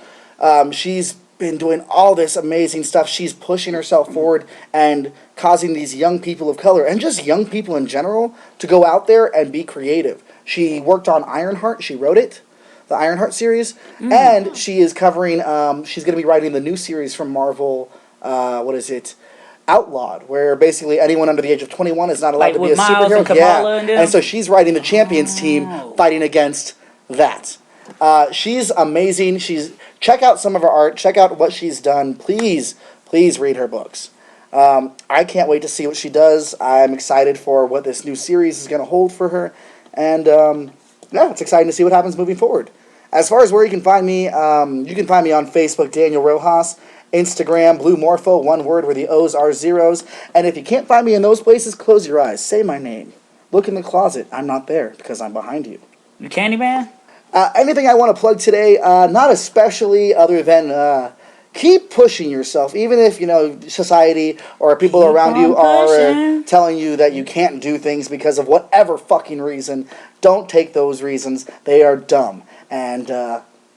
She's been doing all this amazing stuff. She's pushing herself forward and causing these young people of color, and just young people in general, to go out there and be creative. She worked on Ironheart. She wrote it, the Ironheart series. And she is covering, she's going to be writing the new series from Marvel, Outlawed, where basically anyone under the age of 21 is not allowed to be a Miles superhero. and Kamala and them? And so she's writing the Champions team fighting against that. She's amazing. Check out some of her art. Check out what she's done. Please read her books. I can't wait to see what she does. I'm excited for what this new series is going to hold for her. And it's exciting to see what happens moving forward. As far as where you can find me on Facebook, Daniel Rojas. Instagram, Blue Morpho, one word where the O's are zeros. And if you can't find me in those places, close your eyes. Say my name. Look in the closet. I'm not there because I'm behind you. The Candyman? Anything I want to plug today? Not especially, other than keep pushing yourself. Even if, society or people around you are telling you that you can't do things because of whatever fucking reason, don't take those reasons. They are dumb. And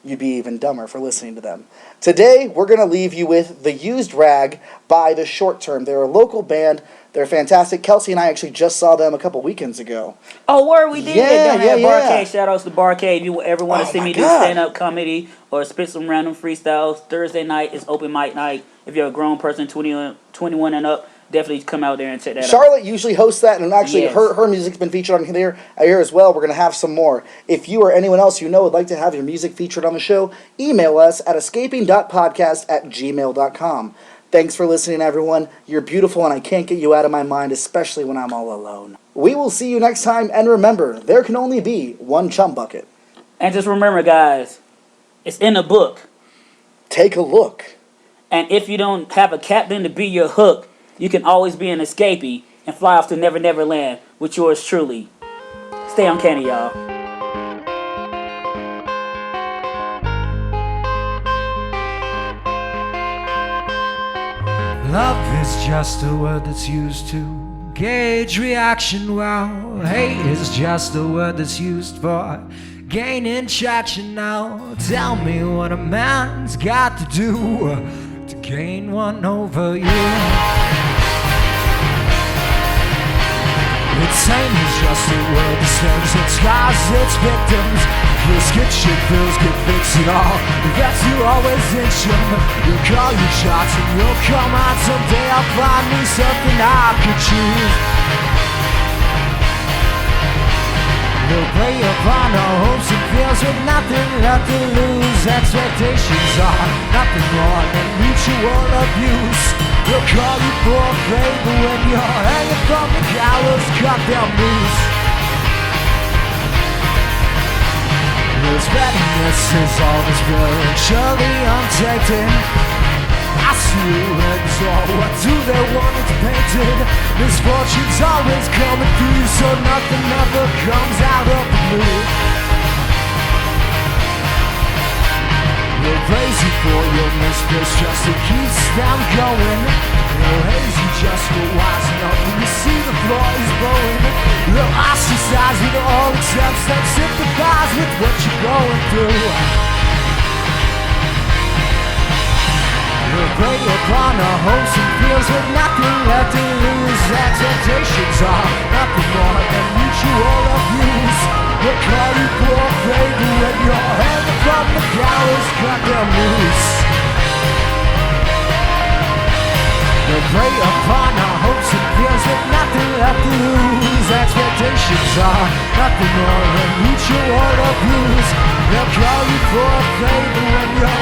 you'd be even dumber for listening to them. Today, we're going to leave you with The Used Rag by the Short-T.E.R.M. They're a local band. They're fantastic. Kelsey and I actually just saw them a couple weekends ago. Oh, word, we did. Down at Barcade. Shout outs to Barcade. If you ever want to see me do stand-up comedy or spit some random freestyles, Thursday night is open mic night. If you're a grown person, 21 and up, definitely come out there and check that out. Charlotte usually hosts that, and actually her music's been featured on here as well. We're going to have some more. If you or anyone else you know would like to have your music featured on the show, email us at escaping.podcast@gmail.com. Thanks for listening, everyone. You're beautiful, and I can't get you out of my mind, especially when I'm all alone. We will see you next time, and remember, there can only be one chum bucket. And just remember, guys, it's in the book. Take a look. And if you don't have a captain to be your hook, you can always be an escapee and fly off to Never Never Land with yours truly. Stay uncanny, y'all. Love is just a word that's used to gauge reaction, while hate is just a word that's used for gaining traction. Now tell me what a man's got to do to gain one over you. It's same is just a word that serves its scars, its victims. Feels good shit, feels good, fix it all. That's you always intention. You'll call your shots and you'll come out someday. I'll find me something I could choose. We'll play upon our hopes and fears with nothing left to lose. Expectations are nothing more than mutual abuse. We'll call you for a favor when you're hanging from the gallows, cut their noose. This pettiness is all that's spiritually untainted. I see legs, or what do they want it painted? Misfortune's always coming through, so nothing ever comes out of the blue. You're crazy for your mistress just to keep them going. You're hazy just for wise enough when you see the floor is blowing. You're ostracized with all attempts that sympathize with what you're going through. You're prey upon our hopes and fears with nothing left to lose. Expectations are nothing more than mutual abuse. We'll call you for a favor when you're hanging from the gallows, cut their noose. prey upon our hopes and fears with nothing left to lose. Expectations are nothing more than mutual abuse. They'll call you for a favor when you're